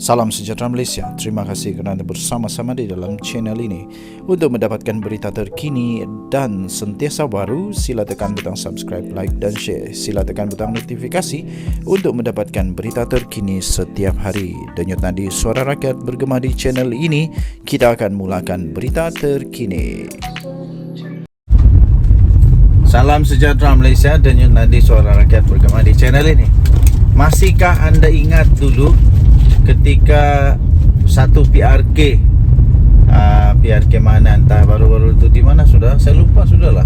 Salam sejahtera Malaysia. Terima kasih kerana bersama-sama di dalam channel ini. Untuk mendapatkan berita terkini dan sentiasa baru, sila tekan butang subscribe, like dan share. Sila tekan butang notifikasi untuk mendapatkan berita terkini setiap hari. Denyut nadi suara rakyat bergema di channel ini. Kita akan mulakan berita terkini. Salam sejahtera Malaysia. Denyut nadi suara rakyat bergema di channel ini. Masihkah anda ingat dulu ketika satu PRK PRK mana entah baru-baru itu di mana sudah saya lupa sudahlah.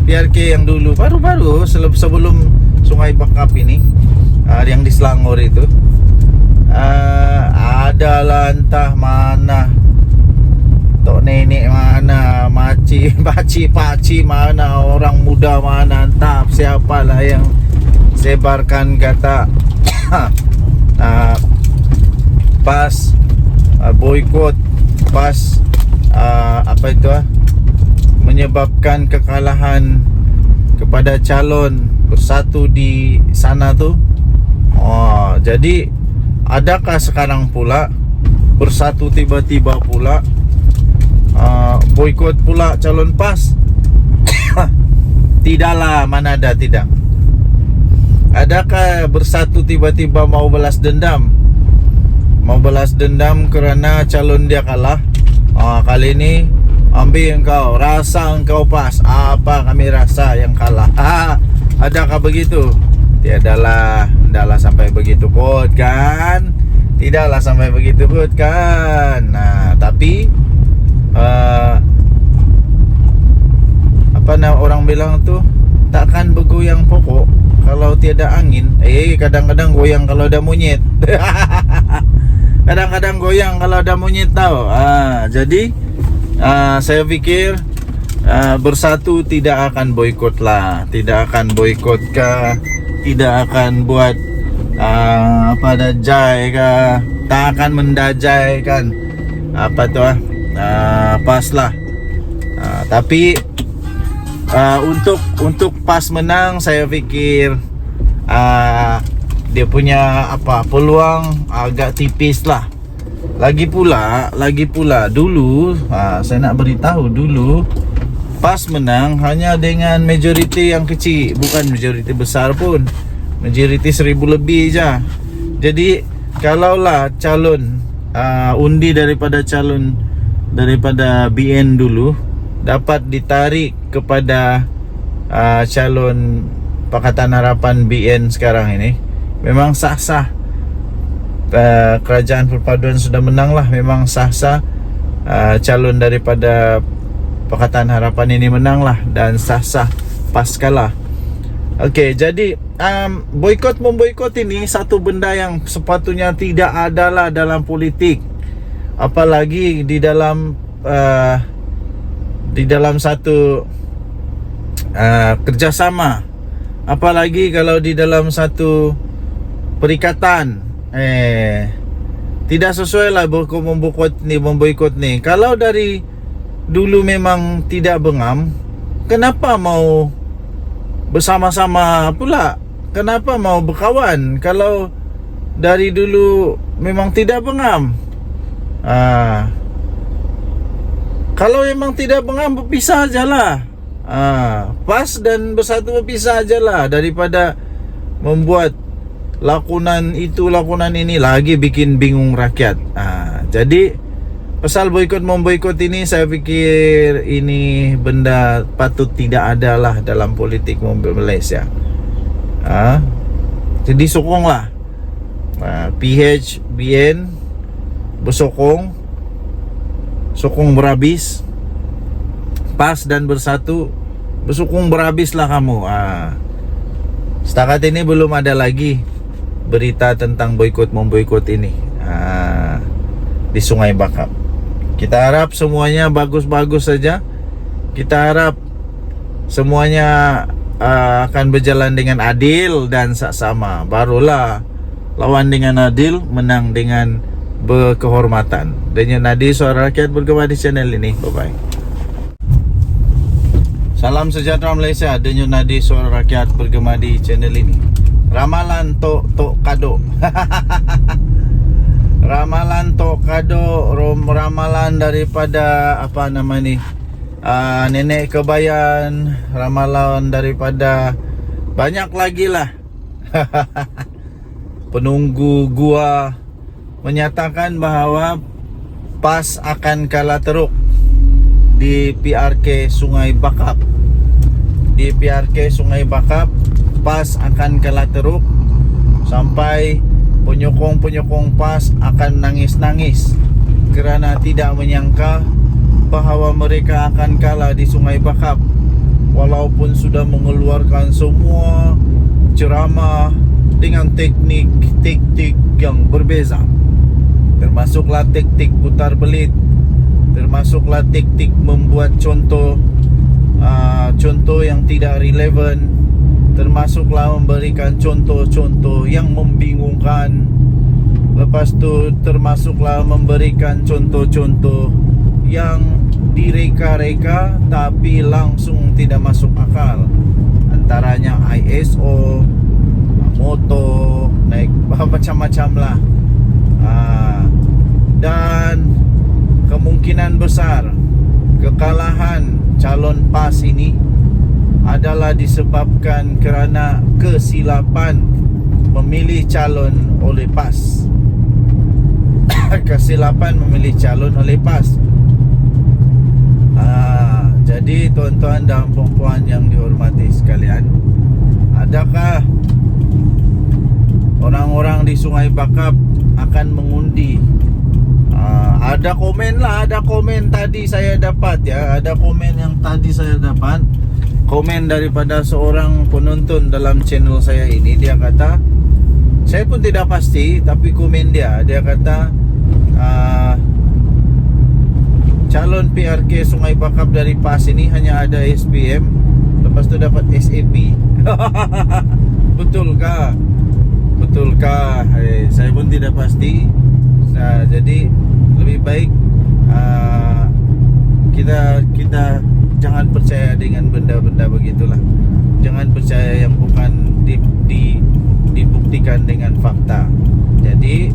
PRK yang dulu baru-baru sebelum Sungai Bakap ini, yang di Selangor itu, adalah entah mana tok nenek mana, pakcik mana, orang muda mana, entah siapalah yang sebarkan kata pas boykot, pas menyebabkan kekalahan kepada calon bersatu di sana tu. Jadi adakah sekarang pula bersatu tiba-tiba pula boykot pula calon PAS? Tidaklah, mana ada, tidak. Adakah bersatu tiba-tiba mau balas dendam? Mau balas dendam kerana calon dia kalah. Kali ini ambil engkau, rasa engkau PAS. Apa kami rasa yang kalah? Adakah begitu? Tiadalah, tidaklah sampai begitu pun kan? Tidaklah sampai begitu pun kan? Tapi orang bilang tu, takkan bergoyang pokok kalau tiada angin. Kadang-kadang goyang kalau ada monyet. Kadang-kadang goyang kalau ada monyet tahu. Jadi saya fikir bersatu tidak akan boykot lah, tidak akan boykot kah, tidak akan buat dajai kah, tak akan mendajai kan PAS lah. Tapi untuk PAS menang, saya fikir dia punya peluang agak tipis lah. Lagi pula dulu, saya nak beritahu dulu, PAS menang hanya dengan majoriti yang kecil, bukan majoriti besar pun, majoriti 1000 lebih je. Jadi kalaulah calon undi daripada BN dulu dapat ditarik kepada calon Pakatan Harapan BN sekarang ini, memang sah-sah. Kerajaan Perpaduan sudah menang lah, memang sah-sah. Calon daripada Pakatan Harapan ini menang lah, dan sah-sah PAS kalah. Okey, jadi boykot-memboykot ini satu benda yang sepatutnya tidak adalah dalam politik, apalagi di dalam satu kerjasama, apalagi kalau di dalam satu perikatan. Tidak sesuai lah memboikot ni. Kalau dari dulu memang tidak bengam, kenapa mau bersama-sama pula? Kenapa mau berkawan kalau dari dulu memang tidak bengam? Kalau memang tidak bengam, berpisah ajalah. PAS dan bersatu berpisah ajalah, daripada membuat lakonan itu lakonan ini lagi bikin bingung rakyat. Jadi pasal boykot-memboykot ini, saya fikir ini benda patut tidak ada lah dalam politik Malaysia. Jadi sokonglah PH BN bersokong berhabis, PAS dan bersatu bersokong berhabislah kamu. Setakat ini belum ada lagi berita tentang boykot-memboykot ini di Sungai Bakap. Kita harap semuanya bagus-bagus saja. Kita harap semuanya akan berjalan dengan adil dan saksama. Barulah lawan dengan adil, menang dengan berkehormatan. Denyut nadi suara rakyat bergema di channel ini. Bye-bye. Salam sejahtera Malaysia. Denyut nadi suara rakyat bergema di channel ini. Ramalan tok kado. ramalan Tokado, ramalan daripada apa nama ni, Nenek Kebayan, ramalan daripada banyak lagi lah. Penunggu gua menyatakan bahawa PAS akan kalah teruk di PRK Sungai Bakap. Di PRK Sungai Bakap, PAS akan kalah teruk sampai penyokong-penyokong PAS akan nangis-nangis kerana tidak menyangka bahawa mereka akan kalah di Sungai Bakap, walaupun sudah mengeluarkan semua ceramah dengan teknik-taktik yang berbeza, termasuklah taktik putar belit, termasuklah taktik membuat contoh yang tidak relevan, termasuklah memberikan contoh-contoh yang membingungkan. Lepas tu termasuklah memberikan contoh-contoh yang direka-reka tapi langsung tidak masuk akal. Antaranya ISO, moto, naik macam-macam lah. Dan kemungkinan besar kekalahan calon PAS ini adalah disebabkan kerana kesilapan memilih calon oleh PAS. Kesilapan memilih calon oleh PAS. Jadi tuan-tuan dan puan-puan yang dihormati sekalian, adakah orang-orang di Sungai Bakap akan mengundi? Ada komen lah, ada komen tadi saya dapat ya, ada komen yang tadi saya dapat, komen daripada seorang penonton dalam channel saya ini. Dia kata, saya pun tidak pasti, tapi komen dia kata calon PRK Sungai Bakap dari PAS ini hanya ada SPM, lepas tu dapat SAP. Betulkah? Betulkah? Saya pun tidak pasti. Jadi lebih baik kita jangan percaya dengan benda-benda begitulah. Jangan percaya yang bukan dibuktikan dengan fakta. Jadi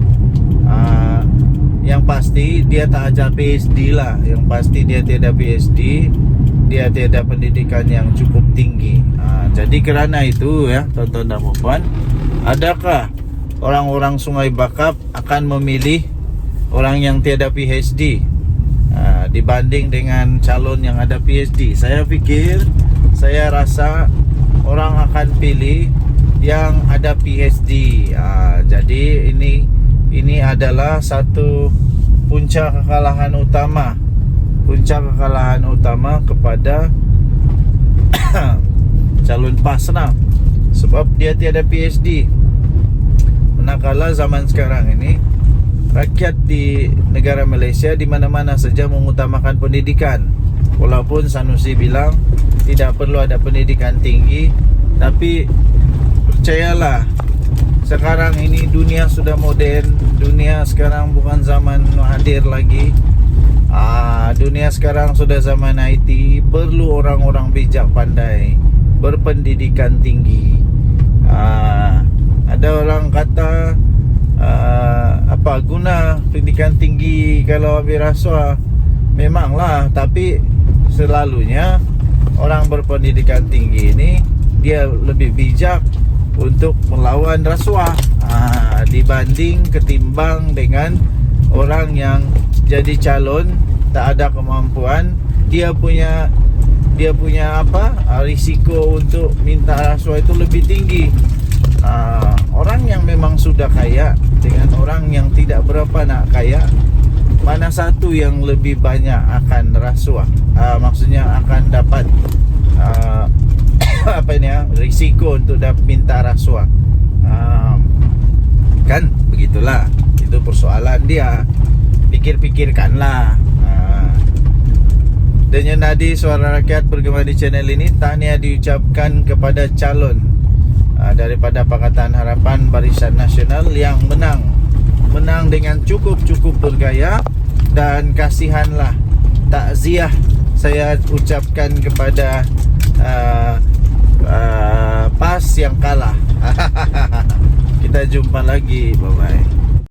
yang pasti dia tak ajar PhD lah. Yang pasti dia tiada PhD, dia tiada pendidikan yang cukup tinggi. Jadi kerana itu ya, tuan-tuan dan puan, adakah orang-orang Sungai Bakap akan memilih orang yang tiada PhD dibanding dengan calon yang ada PhD? Saya fikir, saya rasa orang akan pilih yang ada PhD. Jadi ini adalah satu punca kekalahan utama. Punca kekalahan utama kepada calon PAS lah, sebab dia tiada PhD. Manakala zaman sekarang ini rakyat di negara Malaysia di mana-mana saja mengutamakan pendidikan. Walaupun Sanusi bilang tidak perlu ada pendidikan tinggi, tapi percayalah, sekarang ini dunia sudah modern. Dunia sekarang bukan zaman hadir lagi. Dunia sekarang sudah zaman IT. Perlu orang-orang bijak pandai, berpendidikan tinggi. Ada orang kata, apa guna pendidikan tinggi kalau ambil rasuah? Memanglah, tapi selalunya orang berpendidikan tinggi ini dia lebih bijak untuk melawan rasuah ketimbang dengan orang yang jadi calon tak ada kemampuan. Dia punya risiko untuk minta rasuah itu lebih tinggi. Orang yang memang sudah kaya dengan orang yang tidak berapa nak kaya, mana satu yang lebih banyak akan rasuah? Maksudnya akan dapat risiko untuk minta rasuah. Kan begitulah, itu persoalan dia. Pikir-pikirkanlah. Dan nadi Suara Rakyat bergema di channel ini, tahniah diucapkan kepada calon daripada Pakatan Harapan Barisan Nasional yang menang dengan cukup bergaya. Dan kasihanlah, takziah saya ucapkan kepada PAS yang kalah. Kita jumpa lagi, bye bye.